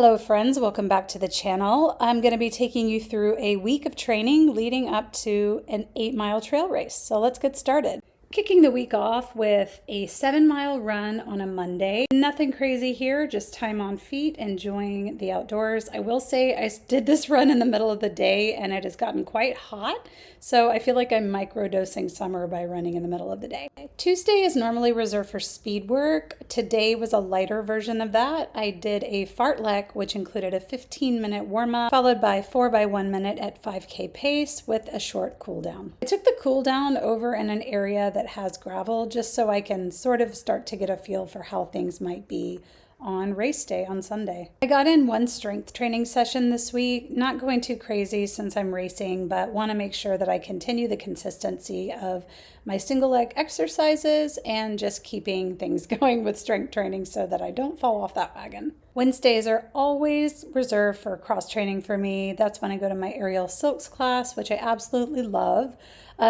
Hello friends, welcome back to the channel. I'm going to be taking you through a week of training leading up to an 8-mile trail race. So let's get started. Kicking the week off with a 7-mile run on a Monday. Nothing crazy here, just time on feet, enjoying the outdoors. I will say I did this run in the middle of the day and it has gotten quite hot. So I feel like I'm microdosing summer by running in the middle of the day. Tuesday is normally reserved for speed work. Today was a lighter version of that. I did a fartlek, which included a 15-minute warm-up, followed by 4x1 minute at 5K pace with a short cool down. I took the cool down over in an area that has gravel just so I can sort of start to get a feel for how things might be on race day on Sunday. I got in one strength training session this week, not going too crazy since I'm racing, but want to make sure that I continue the consistency of my single leg exercises and just keeping things going with strength training so that I don't fall off that wagon. Wednesdays are always reserved for cross training for me. That's when I go to my aerial silks class, which I absolutely love.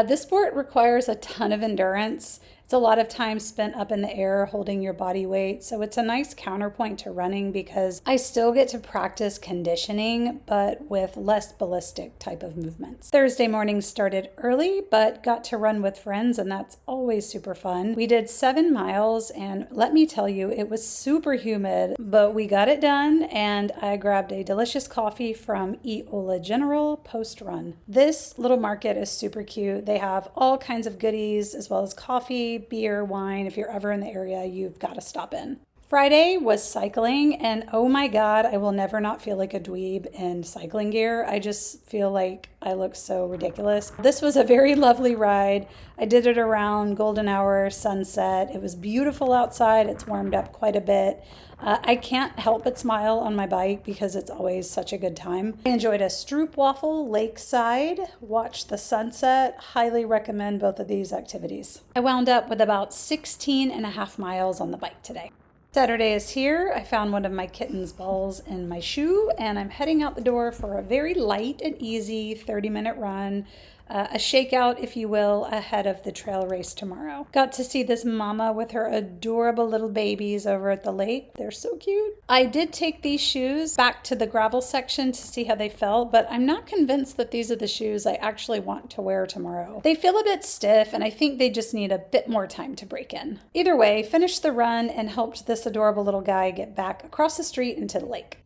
This sport requires a ton of endurance. It's a lot of time spent up in the air holding your body weight. So it's a nice counterpoint to running because I still get to practice conditioning, but with less ballistic type of movements. Thursday morning started early, but got to run with friends, and that's always super fun. We did 7 miles, and let me tell you, it was super humid, but we got it done, and I grabbed a delicious coffee from Ola General post-run. This little market is super cute. They have all kinds of goodies as well as coffee, beer, wine. If you're ever in the area, you've got to stop in. Friday was cycling, and oh my God, I will never not feel like a dweeb in cycling gear. I just feel like I look so ridiculous. This was a very lovely ride. I did it around golden hour, sunset. It was beautiful outside. It's warmed up quite a bit. I can't help but smile on my bike because it's always such a good time. I enjoyed a stroopwafel lakeside, watched the sunset. Highly recommend both of these activities. I wound up with about 16.5 miles on the bike today. Saturday is here. I found one of my kitten's balls in my shoe, and I'm heading out the door for a very light and easy 30-minute run. A shakeout, if you will, ahead of the trail race tomorrow. Got to see this mama with her adorable little babies over at the lake. They're so cute. I did take these shoes back to the gravel section to see how they felt, but I'm not convinced that these are the shoes I actually want to wear tomorrow. They feel a bit stiff, and I think they just need a bit more time to break in. Either way, finished the run and helped this adorable little guy get back across the street into the lake.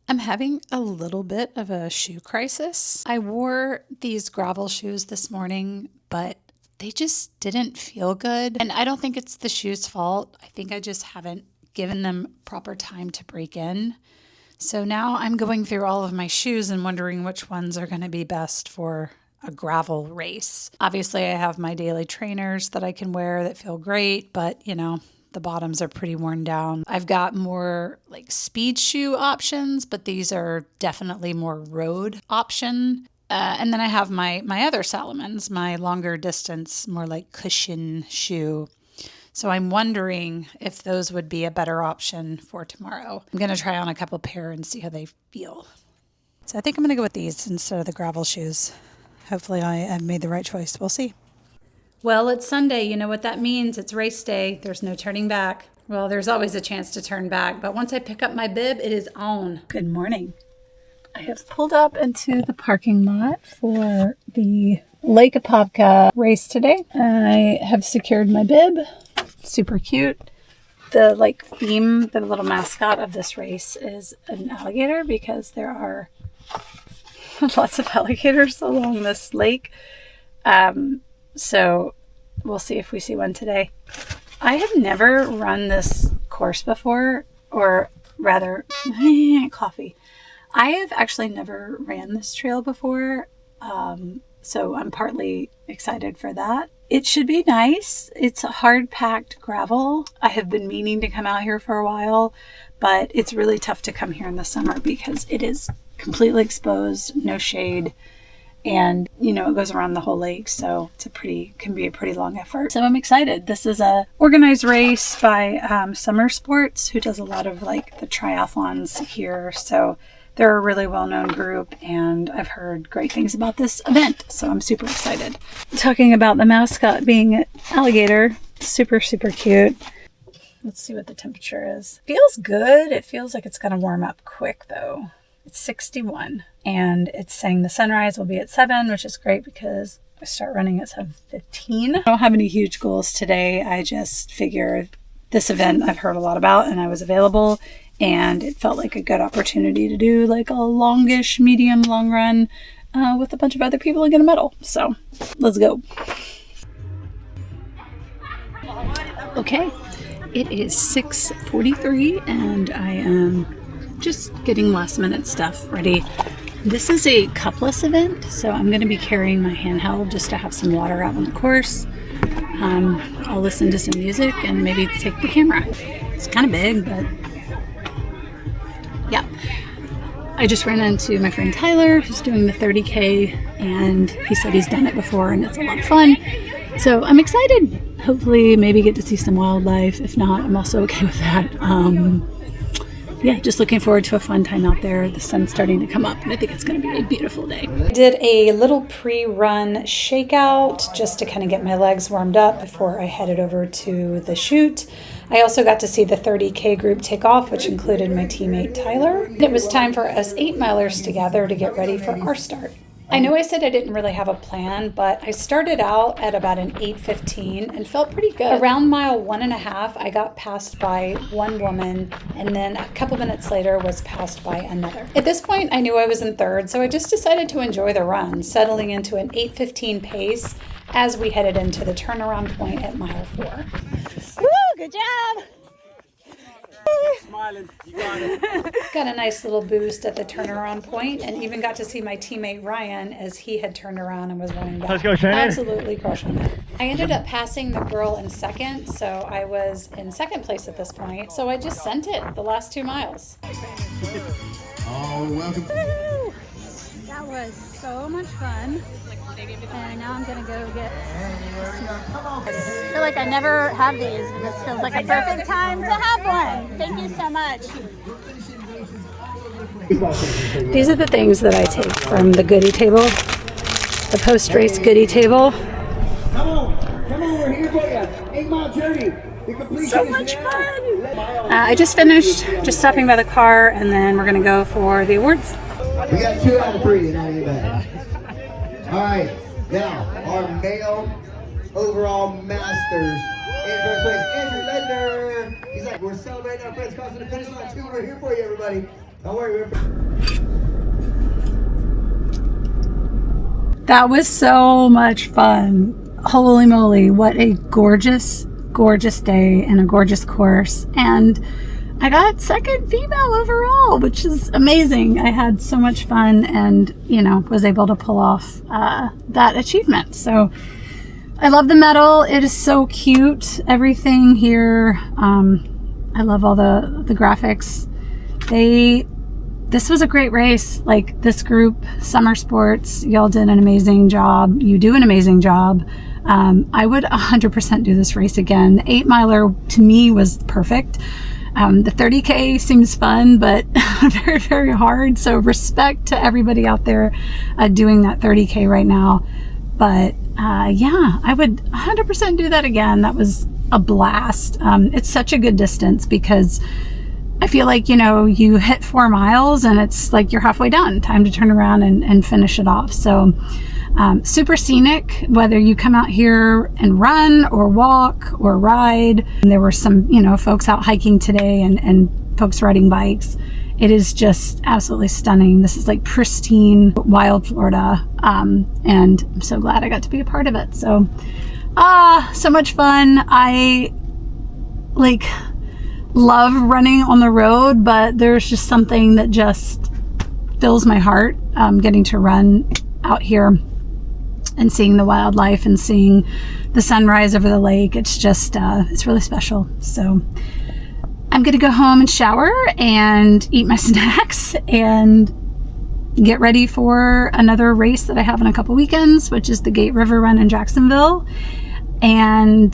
I'm having a little bit of a shoe crisis. I wore these gravel shoes this morning, but they just didn't feel good. And I don't think it's the shoe's fault. I think I just haven't given them proper time to break in. So now I'm going through all of my shoes and wondering which ones are going to be best for a gravel race. Obviously, I have my daily trainers that I can wear that feel great, but the bottoms are pretty worn down. I've got more like speed shoe options, but these are definitely more road option. And then I have my other Salomons, my longer distance, more like cushion shoe. So I'm wondering if those would be a better option for tomorrow. I'm going to try on a couple pair and see how they feel. So I think I'm going to go with these instead of the gravel shoes. Hopefully I have made the right choice. We'll see. Well, it's Sunday. You know what that means. It's race day. There's no turning back. Well, there's always a chance to turn back, but once I pick up my bib, it is on. Good morning. I have pulled up into the parking lot for the Lake Apopka race today. I have secured my bib. Super cute. The theme, the little mascot of this race is an alligator because there are lots of alligators along this lake. So we'll see if we see one today. I have never run this course before, or rather, coffee. I have actually never ran this trail before, so I'm partly excited for that. It should be nice. It's a hard-packed gravel. I have been meaning to come out here for a while, but it's really tough to come here in the summer because it is completely exposed, no shade. And, it goes around the whole lake, so can be a pretty long effort. So I'm excited. This is a organized race by Sommer Sports, who does a lot of the triathlons here. So they're a really well-known group, and I've heard great things about this event. So I'm super excited. Talking about the mascot being an alligator, super, super cute. Let's see what the temperature is. Feels good. It feels like it's going to warm up quick though. It's 61 and it's saying the sunrise will be at 7, which is great because I start running at 7:15. I don't have any huge goals today. I just figured this event I've heard a lot about and I was available and it felt like a good opportunity to do like a longish, medium, long run with a bunch of other people and get a medal. So let's go. Okay, it is 6:43 and I am just getting last minute stuff ready. This is a cupless event, so I'm going to be carrying my handheld just to have some water out on the course. I'll listen to some music and maybe take the camera. It's kind of big, but yeah. I just ran into my friend Tyler, who's doing the 30K, and he said he's done it before and it's a lot of fun. So I'm excited. Hopefully maybe get to see some wildlife. If not, I'm also okay with that. Yeah, just looking forward to a fun time out there. The sun's starting to come up and I think it's going to be a beautiful day. I did a little pre-run shakeout just to kind of get my legs warmed up before I headed over to the shoot. I also got to see the 30K group take off, which included my teammate Tyler. It was time for us 8-milers to gather to get ready for our start. I know I said I didn't really have a plan, but I started out at about an 8:15 and felt pretty good. Around mile 1.5, I got passed by one woman, and then a couple minutes later was passed by another. At this point, I knew I was in third, so I just decided to enjoy the run, settling into an 8:15 pace as we headed into the turnaround point at mile 4. Woo! Good job! Smiling, you got it. Got a nice little boost at the turnaround point and even got to see my teammate Ryan as he had turned around and was running back. Let's go, Shannon. Absolutely crushing it. I ended up passing the girl in second, so I was in second place at this point. So I just sent it the last 2 miles. Oh, welcome. Woo! That was so much fun. And now I'm gonna go get some. I feel like I never have these, and this feels like a perfect time to have one. Thank you so much. These are the things that I take from the goodie table, the post-race goodie table. Come on, we're here for you. 8-mile journey. So much fun. I just finished, just stopping by the car, and then we're gonna go for the awards. We got 2 out of 3 and not bad. All right, now our male overall masters in first place, Andrew Ledner. He's like, we're celebrating our friends crossing the finish line too. We're here for you, everybody. Don't worry, That was so much fun. Holy moly, what a gorgeous, gorgeous day and a gorgeous course. And I got second female overall, which is amazing. I had so much fun and, you know, was able to pull off that achievement. So I love the medal. It is so cute. Everything here. I love all the graphics. This was a great race. Like this group, Sommer Sports, y'all did an amazing job. You do an amazing job. I would 100% do this race again. The 8-miler to me was perfect. The 30K seems fun, but very, very hard. So respect to everybody out there doing that 30K right now. But yeah, I would 100% do that again. That was a blast. It's such a good distance because I feel like, you know, you hit 4 miles and it's like you're halfway done. Time to turn around and finish it off. So super scenic, whether you come out here and run or walk or ride. And there were some, you know, folks out hiking today and folks riding bikes. It is just absolutely stunning. This is like pristine, wild Florida. And I'm so glad I got to be a part of it. So, so much fun. I like love running on the road, but there's just something that just fills my heart, getting to run out here and seeing the wildlife and seeing the sunrise over the lake. It's just, it's really special. So I'm going to go home and shower and eat my snacks and get ready for another race that I have in a couple weekends, which is the Gate River Run in Jacksonville. And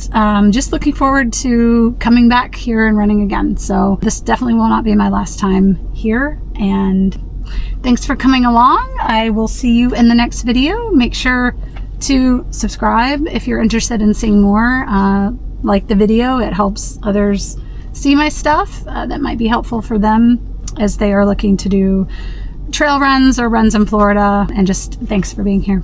just looking forward to coming back here and running again. So this definitely will not be my last time here. And thanks for coming along. I will see you in the next video. Make sure to subscribe if you're interested in seeing more. Like the video, it helps others see my stuff that might be helpful for them as they are looking to do trail runs or runs in Florida. And just thanks for being here.